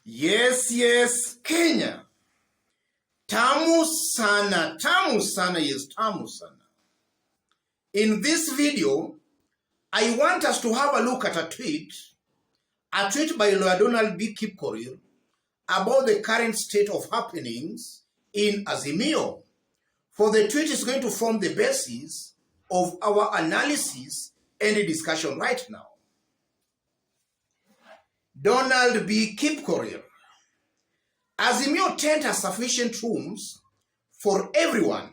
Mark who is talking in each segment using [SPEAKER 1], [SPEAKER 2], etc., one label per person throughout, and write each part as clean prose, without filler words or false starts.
[SPEAKER 1] Yes, Kenya. Tamu sana, yes, tamu sana. In this video, I want us to have a look at a tweet by Lawyer Donald B Kipkorir about the current state of happenings in Azimio. For the tweet is going to form the basis of our analysis and discussion right now. Donald B Kipkorir. Azimio tent has sufficient rooms for everyone.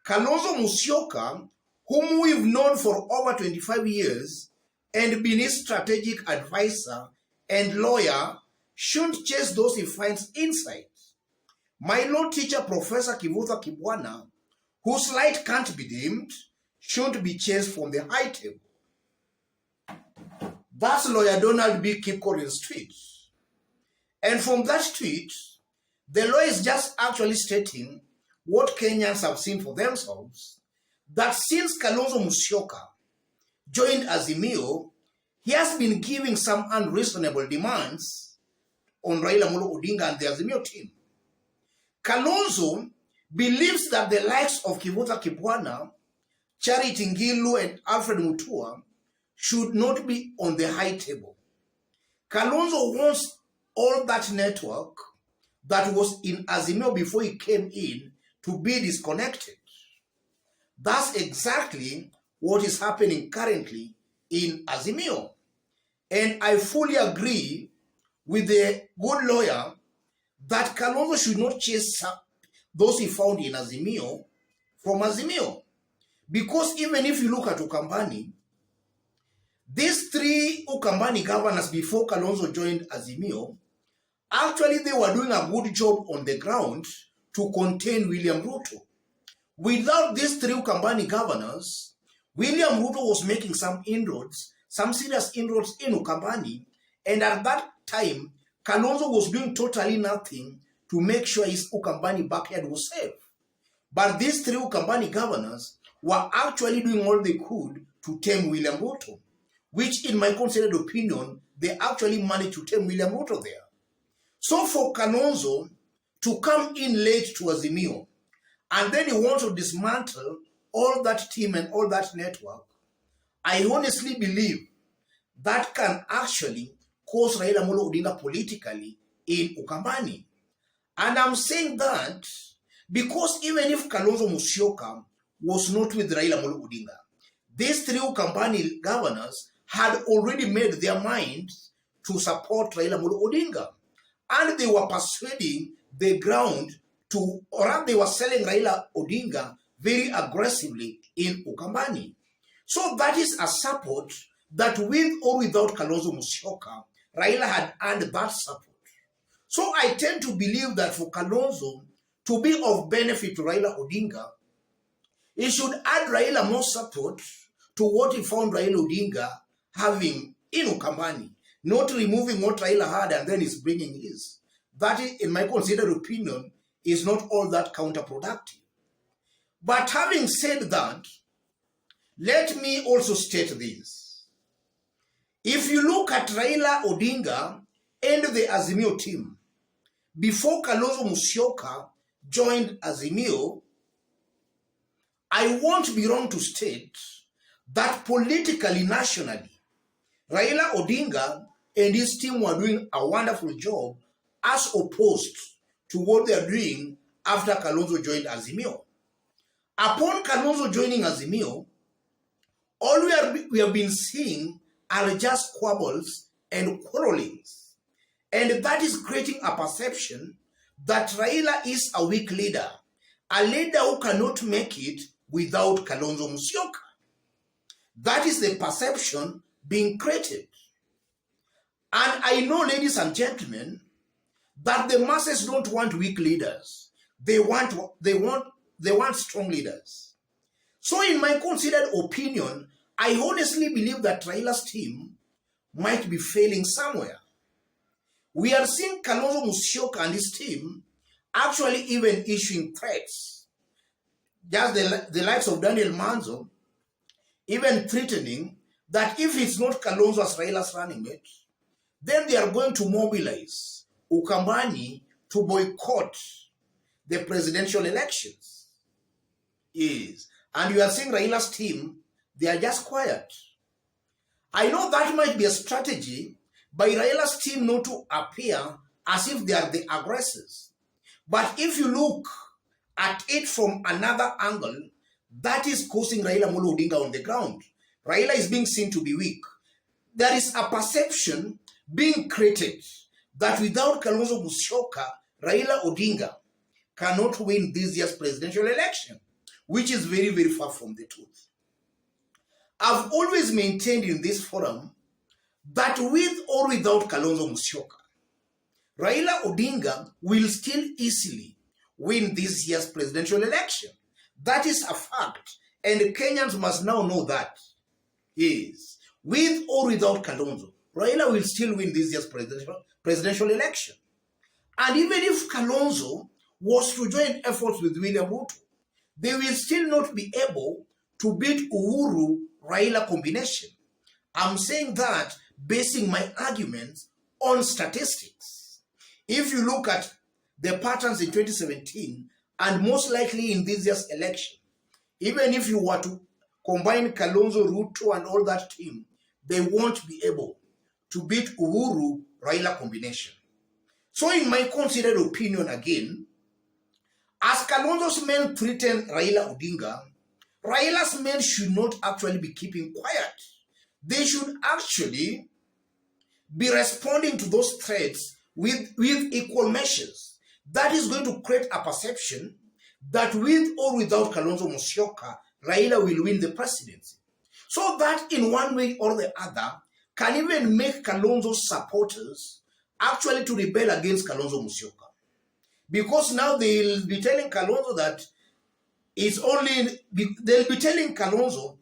[SPEAKER 1] Kalonzo Musyoka, whom we've known for over 25 years and been his strategic advisor and lawyer, shouldn't chase those he finds inside. My law teacher, Professor Kivutha Kibwana, whose light can't be dimmed, shouldn't be chased from the high table. That's Lawyer Donald B Kipkorir's tweet. And from that tweet, the law is just actually stating what Kenyans have seen for themselves, that since Kalonzo Musyoka joined Azimio, he has been giving some unreasonable demands on Raila Amolo Odinga and the Azimio team. Kalonzo believes that the likes of Kivutha Kibwana, Charity Ngilu, and Alfred Mutua should not be on the high table. Kalonzo wants all that network that was in Azimio before he came in to be disconnected. That's exactly what is happening currently in Azimio. And I fully agree with the good lawyer that Kalonzo should not chase those he found in Azimio from Azimio. Because even if you look at Ukambani, these three Ukambani governors before Kalonzo joined Azimio, actually they were doing a good job on the ground to contain William Ruto. Without these three Ukambani governors, William Ruto was making some inroads, some serious inroads in Ukambani, and at that time, Kalonzo was doing totally nothing to make sure his Ukambani backyard was safe. But these three Ukambani governors were actually doing all they could to tame William Ruto, which in my considered opinion, they actually managed to tame William Ruto there. So for Kalonzo to come in late to Azimio, and then he wants to dismantle all that team and all that network, I honestly believe that can actually cause Raila Amolo Odinga politically in Ukambani. And I'm saying that because even if Kalonzo Musyoka was not with Raila Amolo Odinga, these three Ukambani governors had already made their minds to support Raila Amolo Odinga. And they were persuading the ground to, or they were selling Raila Odinga very aggressively in Ukambani. So that is a support that with or without Kalonzo Musyoka, Raila had earned that support. So I tend to believe that for Kalonzo to be of benefit to Raila Odinga, he should add Raila more support to what he found Raila Odinga having in Ukambani, not removing what Raila had and then is bringing his. That, in my considered opinion, is not all that counterproductive. But having said that, let me also state this. If you look at Raila Odinga and the Azimio team, before Kalonzo Musyoka joined Azimio, I won't be wrong to state that politically, nationally, Raila Odinga and his team were doing a wonderful job as opposed to what they are doing after Kalonzo joined Azimio. Upon Kalonzo joining Azimio, all we have been seeing are just squabbles and quarrelings. And that is creating a perception that Raila is a weak leader, a leader who cannot make it without Kalonzo Musyoka. That is the perception being created. And I know, ladies and gentlemen, that the masses don't want weak leaders. They want strong leaders. So in my considered opinion, I honestly believe that Raila's team might be failing somewhere. We are seeing Kalonzo Musyoka and his team actually even issuing threats. Just the likes of Daniel Manzo even threatening that if it's not Kalonzo as Raila's running mate, then they are going to mobilize Ukambani to boycott the presidential elections. Yes. And you are seeing Raila's team, they are just quiet. I know that might be a strategy by Raila's team not to appear as if they are the aggressors. But if you look at it from another angle, that is causing Raila Amolo Odinga on the ground. Raila is being seen to be weak. There is a perception being created that without Kalonzo Musyoka, Raila Odinga cannot win this year's presidential election, which is very, very far from the truth. I've always maintained in this forum that with or without Kalonzo Musyoka, Raila Odinga will still easily win this year's presidential election. That is a fact, and Kenyans must now know that. Yes, with or without Kalonzo, Raila will still win this year's presidential election. And even if Kalonzo was to join efforts with William Ruto, they will still not be able to beat Uhuru-Raila combination. I'm saying that basing my arguments on statistics. If you look at the patterns in 2017 and most likely in this year's election, even if you were to combine Kalonzo, Ruto and all that team, they won't be able to beat Uhuru-Raila combination. So in my considered opinion again, as Kalonzo's men threaten Raila Odinga, Raila's men should not actually be keeping quiet. They should actually be responding to those threats with equal measures. That is going to create a perception that with or without Kalonzo Musyoka, Raila will win the presidency. So that in one way or the other can even make Kalonzo's supporters actually to rebel against Kalonzo Musyoka. Because now they'll be telling Kalonzo that they'll be telling Kalonzo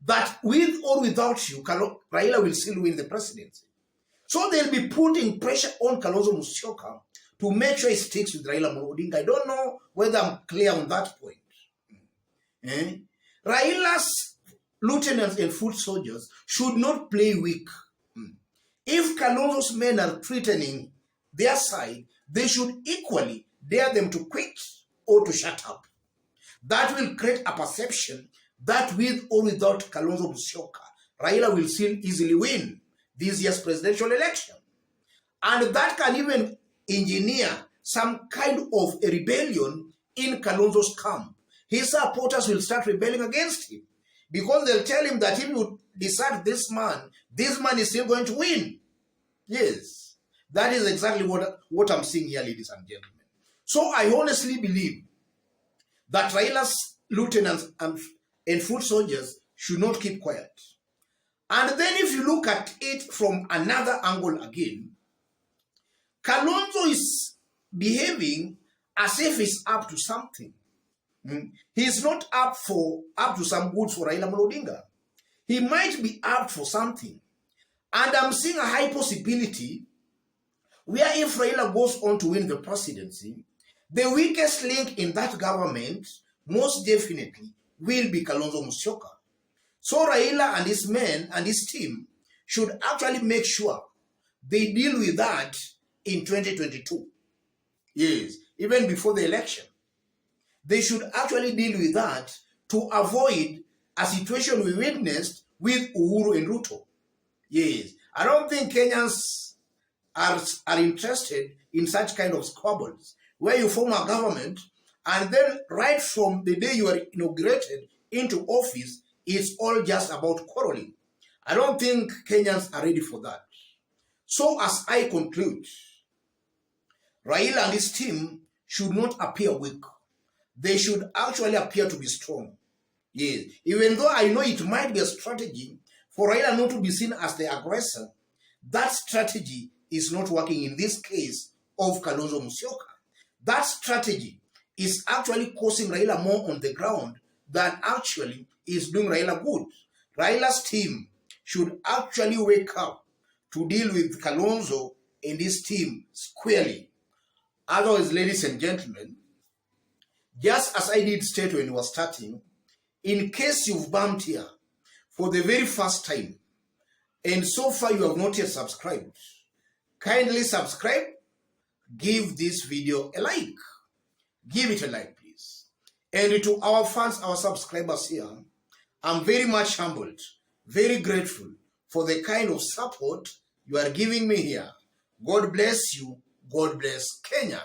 [SPEAKER 1] that with or without you, Raila will still win the presidency. So they'll be putting pressure on Kalonzo Musyoka to make sure he sticks with Raila Odinga. I don't know whether I'm clear on that point. Raila's lieutenants and foot soldiers should not play weak. If Kalonzo's men are threatening their side, they should equally dare them to quit or to shut up. That will create a perception that with or without Kalonzo Musyoka, Raila will still easily win this year's presidential election. And that can even engineer some kind of a rebellion in Kalonzo's camp. His supporters will start rebelling against him because they'll tell him that if you decide this man is still going to win. Yes, that is exactly what I'm seeing here, ladies and gentlemen. So I honestly believe that Raila's lieutenants and foot soldiers should not keep quiet. And then if you look at it from another angle again, Kalonzo is behaving as if he's up to something. He's not up to some goods for Raila Odinga. He might be up for something. And I'm seeing a high possibility where if Raila goes on to win the presidency, the weakest link in that government most definitely will be Kalonzo Musyoka. So Raila and his men and his team should actually make sure they deal with that in 2022. Yes, even before the election. They should actually deal with that to avoid a situation we witnessed with Uhuru and Ruto. Yes, I don't think Kenyans are interested in such kind of squabbles where you form a government and then right from the day you are inaugurated into office, it's all just about quarreling. I don't think Kenyans are ready for that. So as I conclude, Raila and his team should not appear weak. They should actually appear to be strong. Yes, even though I know it might be a strategy for Raila not to be seen as the aggressor, that strategy is not working in this case of Kalonzo Musyoka. That strategy is actually causing Raila more on the ground than actually is doing Raila good. Raila's team should actually wake up to deal with Kalonzo and his team squarely. Otherwise, ladies and gentlemen, just as I did state when we were starting, in case you've bumped here for the very first time, and so far you have not yet subscribed, kindly subscribe give this video a like. Give it a like, please. And to our fans, our subscribers here, I'm very much humbled, very grateful for the kind of support you are giving me here. God bless you. God bless Kenya.